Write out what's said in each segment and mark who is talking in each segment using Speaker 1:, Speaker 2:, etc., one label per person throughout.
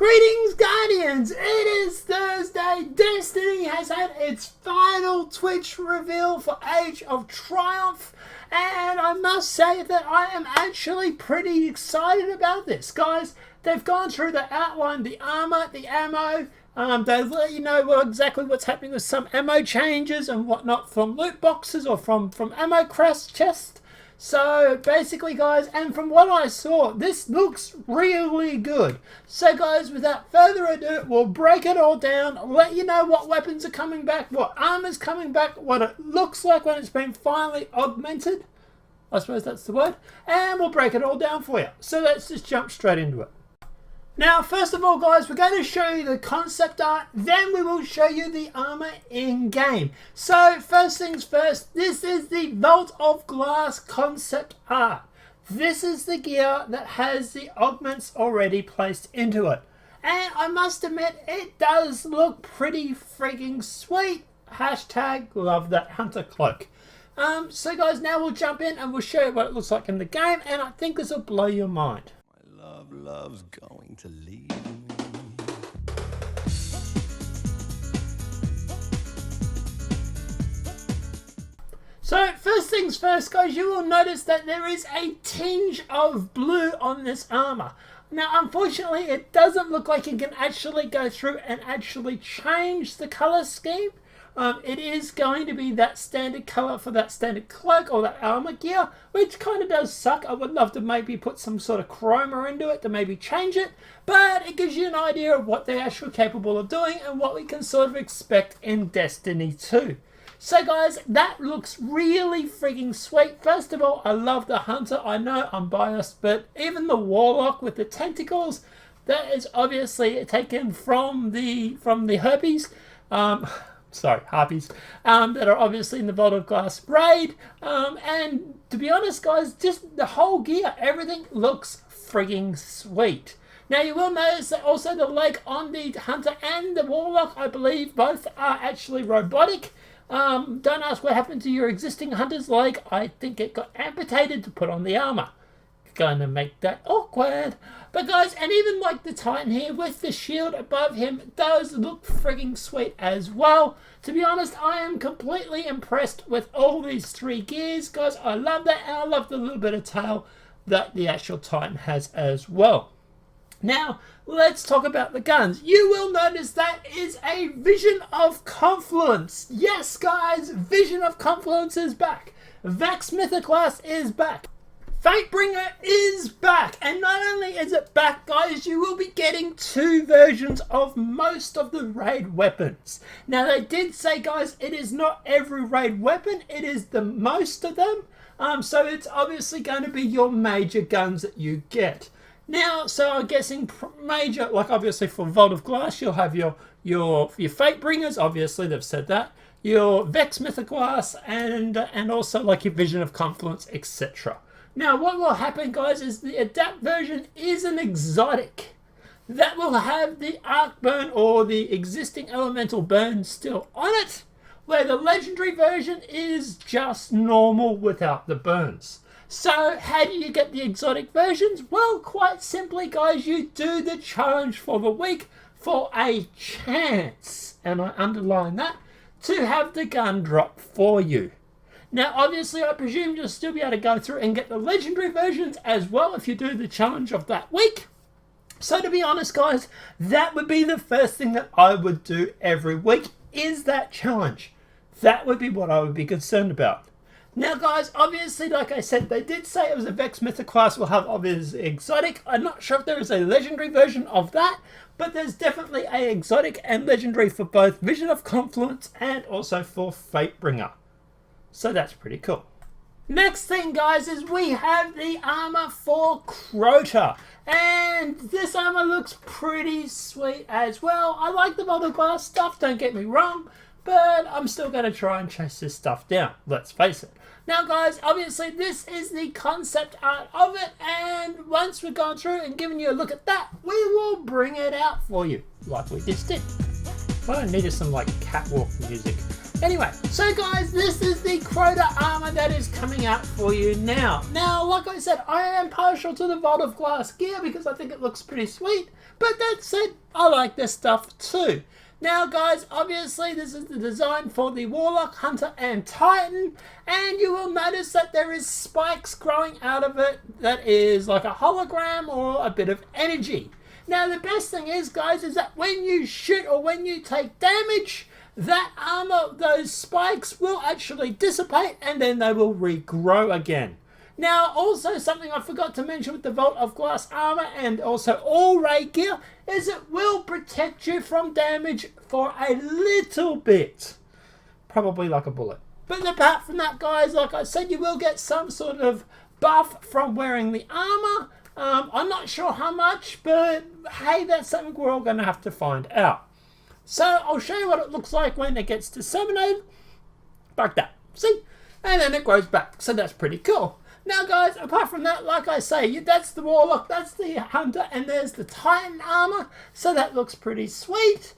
Speaker 1: Greetings, Guardians! It is Thursday. Destiny has had its final Twitch reveal for Age of Triumph, and I must say that I am actually pretty excited about this. Guys, they've gone through the outline, the armor, the ammo. They let you know exactly what's happening with some ammo changes and whatnot from loot boxes or from ammo chests. So basically, guys, and from what I saw, this looks really good. So guys, without further ado, we'll break it all down, let you know what weapons are coming back, what armor's coming back, what it looks like when it's been finally augmented. I suppose that's the word. And we'll break it all down for you. So let's just jump straight into it. Now, first of all, guys, we're going to show you the concept art, then we will show you the armor in-game. So, first things first, this is the Vault of Glass concept art. This is the gear that has the augments already placed into it. And I must admit, it does look pretty freaking sweet. Hashtag love that hunter cloak. So guys, now we'll jump in and we'll show you what it looks like in the game, and I think this will blow your mind.
Speaker 2: Love's going to leave me.
Speaker 1: So first things first, guys, you will notice that there is a tinge of blue on this armor. Now unfortunately it doesn't look like you can actually go through and actually change the color scheme. It is going to be that standard color for that standard cloak or that armor gear, which kind of does suck. I would love to maybe put some sort of chroma into it to maybe change it, but it gives you an idea of what they're actually capable of doing and what we can sort of expect in Destiny 2. So guys, that looks really freaking sweet. First of all, I love the hunter. I know I'm biased, but even the warlock with the tentacles, that is obviously taken from the herpes. Harpies, that are obviously in the Vault of Glass raid. And to be honest, guys, just the whole gear, everything looks frigging sweet. Now you will notice that also the leg on the hunter and the warlock, I believe, both are actually robotic. Don't ask what happened to your existing hunter's leg. I think it got amputated to put on the armor. Gonna make that awkward. But guys, and even like the Titan here with the shield above him does look frigging sweet as well. To be honest, I am completely impressed with all these three gears, guys. I love that, and I love the little bit of tail that the actual Titan has as well. Now, let's talk about the guns. You will notice that is a Vision of Confluence. Yes, guys, Vision of Confluence is back. Vex Mythoclast is back. Fatebringer is back, and not only is it back, guys, you will be getting two versions of most of the raid weapons. Now they did say, guys, it is not every raid weapon, it is the most of them. So it's obviously going to be your major guns that you get. Now, so I'm guessing major, like obviously for Vault of Glass, you'll have your Fatebringers, obviously they've said that, your Vex Mythoclast, and also like your Vision of Confluence, etc. Now, what will happen, guys, is the Adapt version is an exotic. That will have the Arc Burn or the existing Elemental Burn still on it, where the Legendary version is just normal without the burns. So, how do you get the exotic versions? Well, quite simply, guys, you do the challenge for the week for a chance, and I underline that, to have the gun drop for you. Now, obviously, I presume you'll still be able to go through and get the legendary versions as well if you do the challenge of that week. So, to be honest, guys, that would be the first thing that I would do every week, is that challenge. That would be what I would be concerned about. Now, guys, obviously, like I said, they did say it was a Vex Mythoclast will have obviously exotic. I'm not sure if there is a legendary version of that, but there's definitely a exotic and legendary for both Vision of Confluence and also for Fatebringer. So that's pretty cool. Next thing, guys, is we have the armor for Crota. And this armor looks pretty sweet as well. I like the Vault of Glass stuff, don't get me wrong, but I'm still going to try and chase this stuff down, let's face it. Now, guys, obviously this is the concept art of it, and once we've gone through and given you a look at that, we will bring it out for you, like we just did. Well, I needed some like catwalk music. Anyway, so guys, this is the Crota armor that is coming out for you now. Now, like I said, I am partial to the Vault of Glass gear because I think it looks pretty sweet. But that said, I like this stuff too. Now guys, obviously this is the design for the Warlock, Hunter and Titan, and you will notice that there is spikes growing out of it that is like a hologram or a bit of energy. Now the best thing is guys, is that when you shoot or when you take damage, that armor, those spikes will actually dissipate and then they will regrow again. Now, also something I forgot to mention with the Vault of Glass armor and also all raid gear is it will protect you from damage for a little bit. Probably like a bullet. But apart from that, guys, like I said, you will get some sort of buff from wearing the armor. I'm not sure how much, but hey, that's something we're all going to have to find out. So, I'll show you what it looks like when it gets disseminated. Like that. See? And then it grows back. So, that's pretty cool. Now guys, apart from that, like I say, that's the Warlock, that's the Hunter, and there's the Titan armor, so that looks pretty sweet.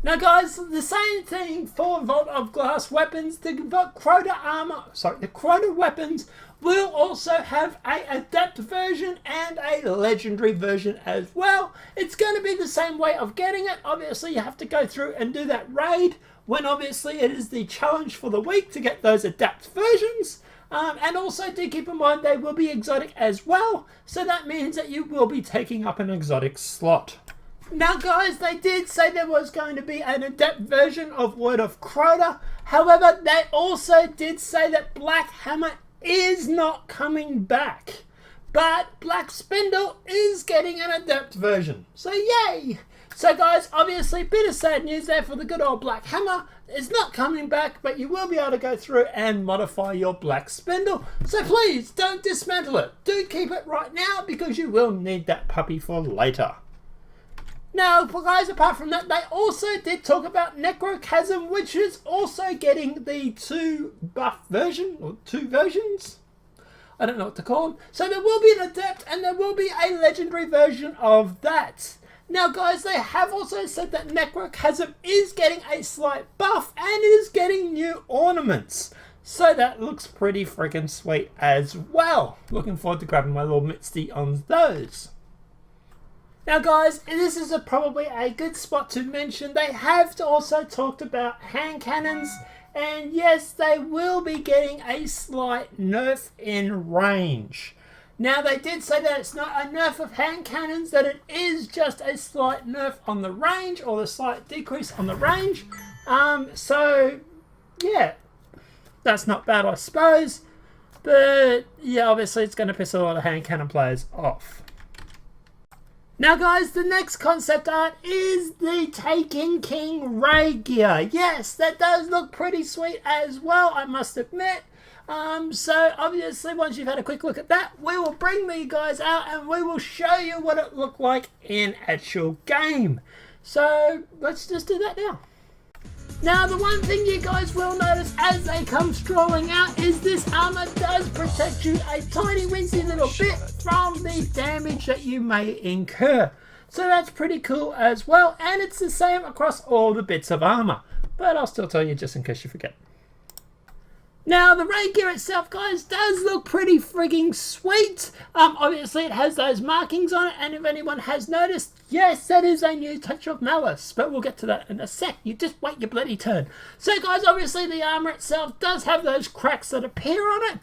Speaker 1: Now guys, the same thing for Vault of Glass weapons. The Crota weapons will also have a Adept version and a Legendary version as well. It's going to be the same way of getting it. Obviously, you have to go through and do that raid, when obviously it is the challenge for the week to get those Adept versions. And also do keep in mind they will be exotic as well, so that means that you will be taking up an exotic slot. Now guys, they did say there was going to be an Adept version of Word of Crota. However, they also did say that Black Hammer is not coming back. But Black Spindle is getting an Adept version. So yay! So guys, obviously, bit of sad news there for the good old Black Hammer. It's not coming back, but you will be able to go through and modify your Black Spindle. So please, don't dismantle it. Do keep it right now, because you will need that puppy for later. Now, guys, apart from that, they also did talk about Necrochasm, which is also getting the 2 buff version, or 2 versions. I don't know what to call them. So there will be an Adept, and there will be a Legendary version of that. Now guys, they have also said that Necrochasm is getting a slight buff and is getting new ornaments. So that looks pretty freaking sweet as well. Looking forward to grabbing my little Mitzi on those. Now guys, this is probably a good spot to mention. They have also talked about hand cannons. And yes, they will be getting a slight nerf in range. Now, they did say that it's not a nerf of hand cannons, that it is just a slight nerf on the range, or the slight decrease on the range. So, yeah, that's not bad, I suppose. But, yeah, obviously it's going to piss a lot of hand cannon players off. Now, guys, the next concept art is the Taken King raid gear. Yes, that does look pretty sweet as well, I must admit. So obviously once you've had a quick look at that, we will bring the guys out and we will show you what it looked like in actual game. So let's just do that now. Now the one thing you guys will notice as they come strolling out is this armor does protect you a tiny wincy little bit from the damage that you may incur. So that's pretty cool as well, and it's the same across all the bits of armor. But I'll still tell you just in case you forget. Now, the raid gear itself, guys, does look pretty frigging sweet. Obviously, it has those markings on it, and if anyone has noticed, yes, that is a new touch of malice. But we'll get to that in a sec. You just wait your bloody turn. So, guys, obviously, the armor itself does have those cracks that appear on it.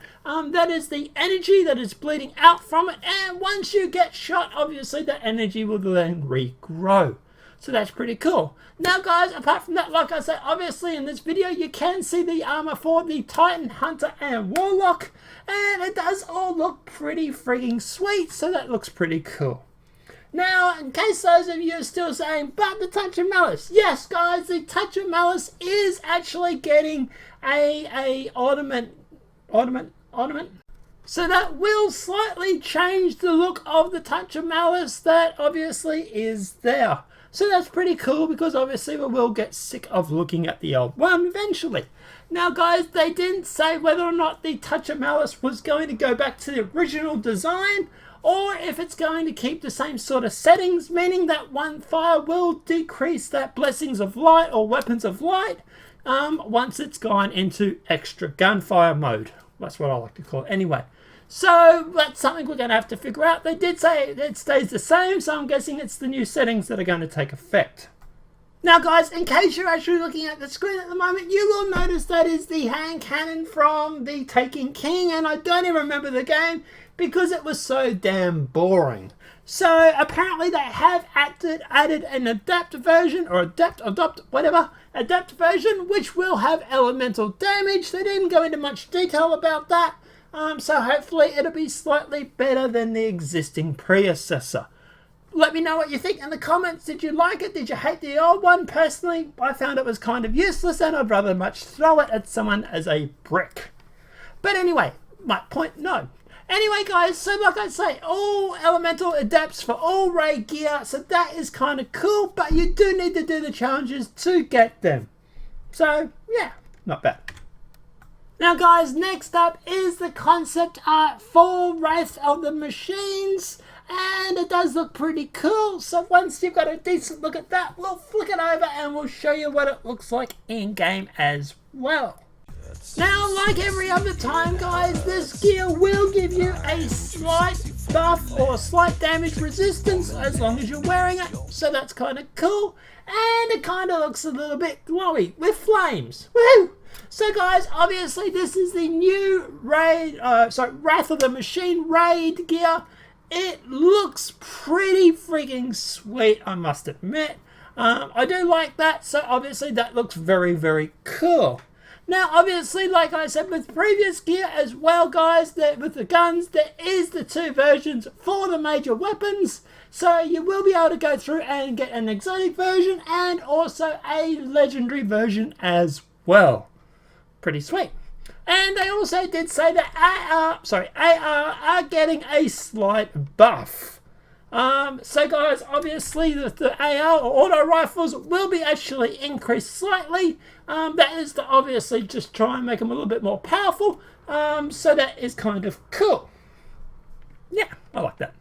Speaker 1: That is the energy that is bleeding out from it, and once you get shot, obviously, that energy will then regrow. So that's pretty cool. Now guys, apart from that, like I said, obviously in this video you can see the armor for the Titan, Hunter and Warlock. And it does all look pretty frigging sweet, so that looks pretty cool. Now, in case those of you are still saying, but the Touch of Malice. Yes guys, the Touch of Malice is actually getting a ornament. So that will slightly change the look of the Touch of Malice that obviously is there. So that's pretty cool because obviously we will get sick of looking at the old one eventually. Now guys, they didn't say whether or not the Touch of Malice was going to go back to the original design or if it's going to keep the same sort of settings, meaning that one fire will decrease that Blessings of Light or Weapons of Light once it's gone into extra gunfire mode. That's what I like to call it anyway. So that's something we're going to have to figure out. They did say it stays the same, so I'm guessing it's the new settings that are going to take effect. Now guys, in case you're actually looking at the screen at the moment, you will notice that is the hand cannon from the Taken King, and I don't even remember the game because it was so damn boring. So apparently they have added an adapt version, or adapt version, which will have elemental damage. They didn't go into much detail about that, so hopefully it'll be slightly better than the existing predecessor. Let me know what you think in the comments. Did you like it? Did you hate the old one? Personally, I found it was kind of useless and I'd rather much throw it at someone as a brick. But anyway, my point, no. Anyway guys, so like I say, all elemental adapts for all raid gear, so that is kind of cool, but you do need to do the challenges to get them. So yeah, not bad. Now guys, next up is the concept art for Wrath of the Machines, and it does look pretty cool. So once you've got a decent look at that, we'll flick it over and we'll show you what it looks like in game as well. Now, like every other time guys, this gear will give you a slight buff or slight damage resistance as long as you're wearing it, so that's kind of cool, and it kind of looks a little bit glowy with flames. Woohoo! So guys, obviously this is the new Wrath of the Machine raid gear. It looks pretty freaking sweet, I must admit. I do like that, so obviously that looks very, very cool. Now, obviously, like I said with previous gear as well, guys, that with the guns, there is the two versions for the major weapons. So you will be able to go through and get an exotic version and also a legendary version as well. Pretty sweet. And they also did say that AR are getting a slight buff. So guys, obviously the AR or auto rifles will be actually increased slightly. That is to obviously just try and make them a little bit more powerful. So that is kind of cool. Yeah, I like that.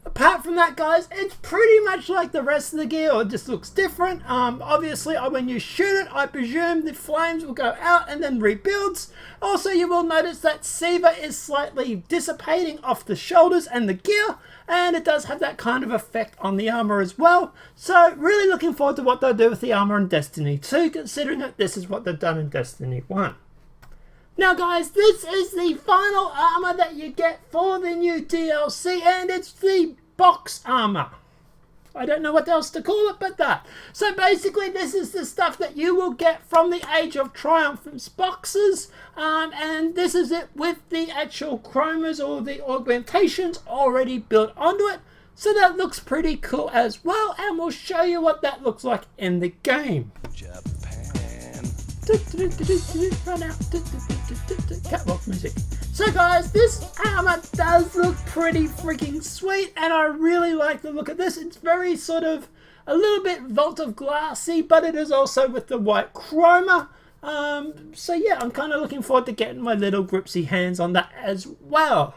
Speaker 1: Apart from that guys, it's pretty much like the rest of the gear, or it just looks different. Obviously when you shoot it, I presume the flames will go out and then rebuilds. Also you will notice that Siva is slightly dissipating off the shoulders and the gear, and it does have that kind of effect on the armor as well. So really looking forward to what they'll do with the armor in Destiny 2, considering that this is what they've done in Destiny 1. Now guys, this is the final armor that you get for the new DLC, and it's the box armor. I don't know what else to call it but that. So basically this is the stuff that you will get from the Age of Triumphance boxes, and this is it with the actual chromas or the augmentations already built onto it. So that looks pretty cool as well, and we'll show you what that looks like in the game. Run out. Catwalk music. So guys, this armor does look pretty freaking sweet, and I really like the look of this. It's very sort of a little bit Vault of Glassy, but it is also with the white chroma. So yeah, I'm kind of looking forward to getting my little gripsy hands on that as well.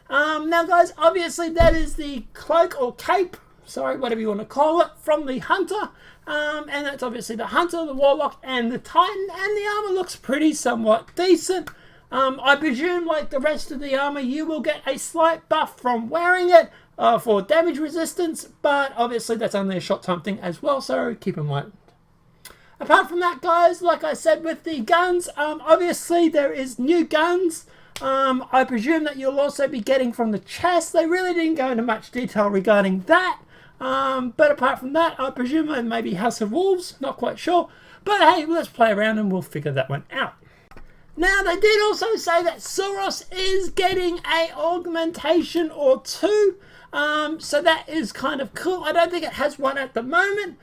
Speaker 1: Now guys, obviously that is the cloak or cape, sorry, whatever you want to call it, from the Hunter. And that's obviously the Hunter, the Warlock, and the Titan, and the armor looks pretty somewhat decent. I presume, like the rest of the armor, you will get a slight buff from wearing it for damage resistance, but obviously that's only a short time thing as well, so keep in mind. Apart from that, guys, like I said with the guns, obviously there is new guns. I presume that you'll also be getting from the chest. They really didn't go into much detail regarding that. But apart from that, I presume maybe House of Wolves, not quite sure. But hey, let's play around and we'll figure that one out. Now, they did also say that Soros is getting a augmentation or two. So that is kind of cool. I don't think it has one at the moment.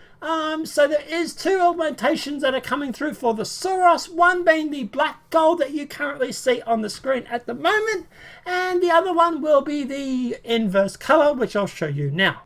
Speaker 1: So there is two augmentations that are coming through for the Soros. One being the black gold that you currently see on the screen at the moment. And the other one will be the inverse color, which I'll show you now.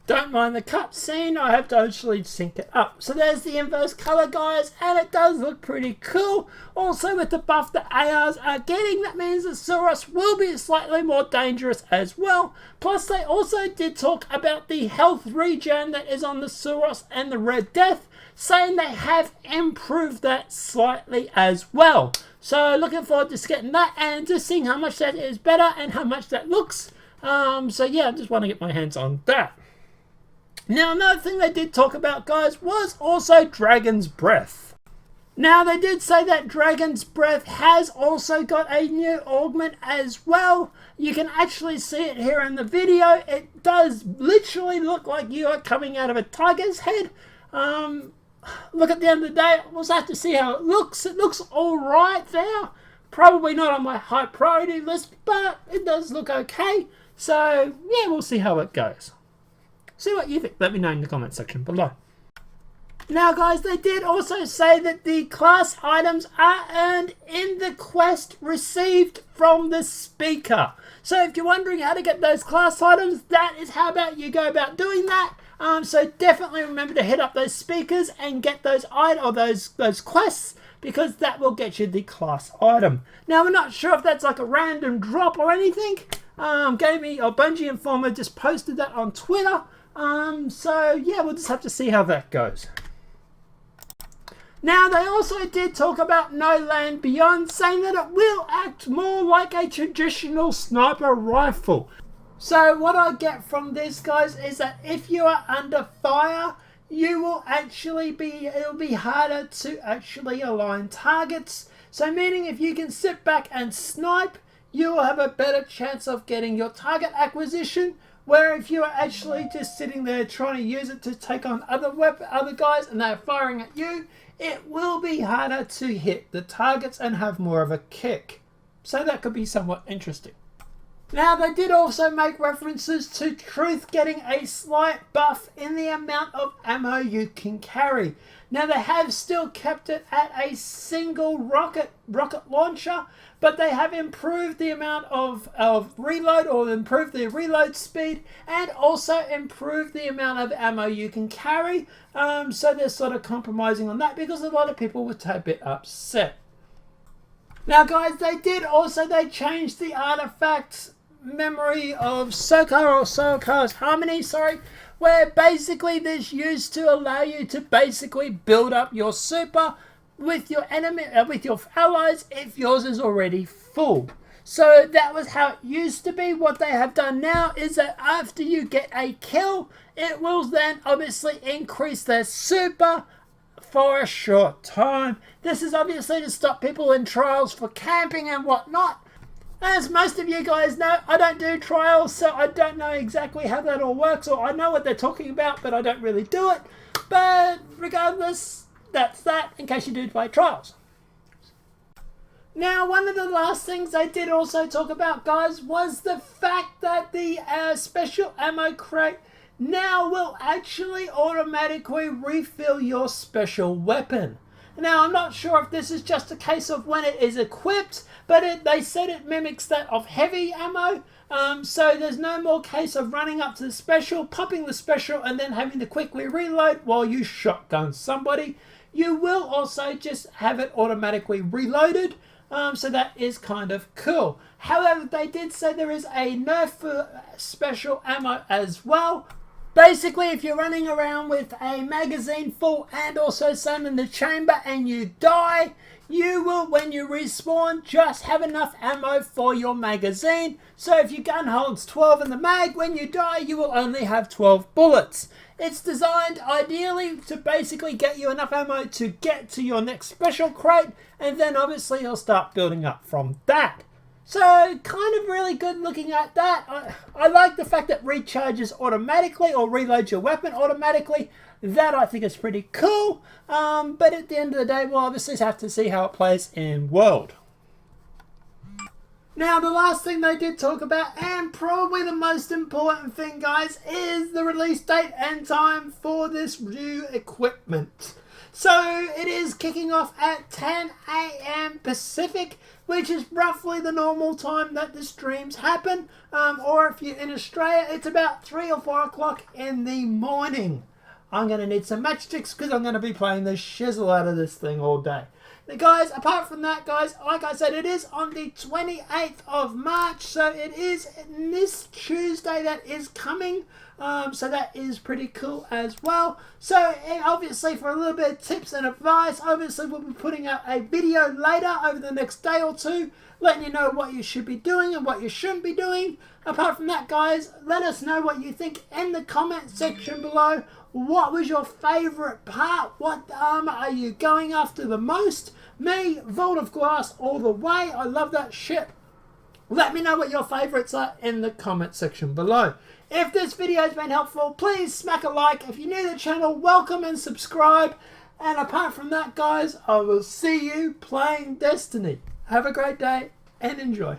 Speaker 1: Don't mind the cutscene, I have totally synced it up. So there's the inverse color, guys, and it does look pretty cool. Also, with the buff that ARs are getting, that means that Suros will be slightly more dangerous as well. Plus, they also did talk about the health regen that is on the Suros and the Red Death, saying they have improved that slightly as well. So looking forward to getting that and just seeing how much that is better and how much that looks. So yeah, I just want to get my hands on that. Now, another thing they did talk about, guys, was also Dragon's Breath. Now, they did say that Dragon's Breath has also got a new augment as well. You can actually see it here in the video. It does literally look like you are coming out of a tiger's head. Look, at the end of the day, we'll have to see how it looks. It looks alright there. Probably not on my high priority list, but it does look okay. So, yeah, we'll see how it goes. See what you think. Let me know in the comment section below. Now, guys, they did also say that the class items are earned in the quest received from the speaker. So if you're wondering how to get those class items, that is how about you go about doing that. So definitely remember to hit up those speakers and get those those quests, because that will get you the class item. Now, we're not sure if that's like a random drop or anything. Bungie Informer just posted that on Twitter. So yeah, we'll just have to see how that goes. Now, they also did talk about No Land Beyond, saying that it will act more like a traditional sniper rifle. So what I get from this, guys, is that if you are under fire, you will it'll be harder to actually align targets. So meaning if you can sit back and snipe, you will have a better chance of getting your target acquisition. Where if you are actually just sitting there trying to use it to take on other guys and they're firing at you, it will be harder to hit the targets and have more of a kick. So that could be somewhat interesting. Now, they did also make references to Truth getting a slight buff in the amount of ammo you can carry. Now, they have still kept it at a single rocket launcher, but they have improved the amount of reload, or improved the reload speed, and also improved the amount of ammo you can carry. So they're sort of compromising on that because a lot of people were a bit upset. Now, guys, they changed the artifacts memory of Sokar's Harmony, where basically this used to allow you to basically build up your super with your with your allies if yours is already full. So that was how it used to be. What they have done now is that after you get a kill, it will then obviously increase their super for a short time. This is obviously to stop people in trials for camping and whatnot. As most of you guys know, I don't do trials, so I don't know exactly how that all works, or I know what they're talking about, but I don't really do it. But regardless, that's that, in case you do play trials. Now, one of the last things they did also talk about, guys, was the fact that the special ammo crate now will actually automatically refill your special weapon. Now, I'm not sure if this is just a case of when it is equipped, but they said it mimics that of heavy ammo. So there's no more case of running up to the special, popping the special, and then having to quickly reload while you shotgun somebody. You will also just have it automatically reloaded. So that is kind of cool. However, they did say there is a nerf for special ammo as well. Basically, if you're running around with a magazine full and also some in the chamber and you die, you will, when you respawn, just have enough ammo for your magazine. So if your gun holds 12 in the mag, when you die, you will only have 12 bullets. It's designed ideally to basically get you enough ammo to get to your next special crate, and then obviously you'll start building up from that. So, kind of really good looking at that. I like the fact that recharges automatically or reloads your weapon automatically. That I think is pretty cool. But at the end of the day, we'll obviously have to see how it plays in World. Now, the last thing they did talk about, and probably the most important thing, guys, is the release date and time for this new equipment. So it is kicking off at 10 a.m. Pacific, which is roughly the normal time that the streams happen. Or if you're in Australia, it's about 3 or 4 o'clock in the morning. I'm going to need some matchsticks because I'm going to be playing the shizzle out of this thing all day. Now, guys, apart from that, guys, like I said, it is on the 28th of March, so it is this Tuesday that is coming. So that is pretty cool as well. So obviously, for a little bit of tips and advice, obviously we'll be putting out a video later over the next day or two, letting you know what you should be doing and what you shouldn't be doing. Apart from that, guys, let us know what you think in the comment section below. What was your favourite part? What armor are you going after the most? Me, Vault of Glass all the way. I love that shit. Let me know what your favourites are in the comment section below. If this video has been helpful, please smack a like. If you're new to the channel, welcome and subscribe. And apart from that, guys, I will see you playing Destiny. Have a great day and enjoy.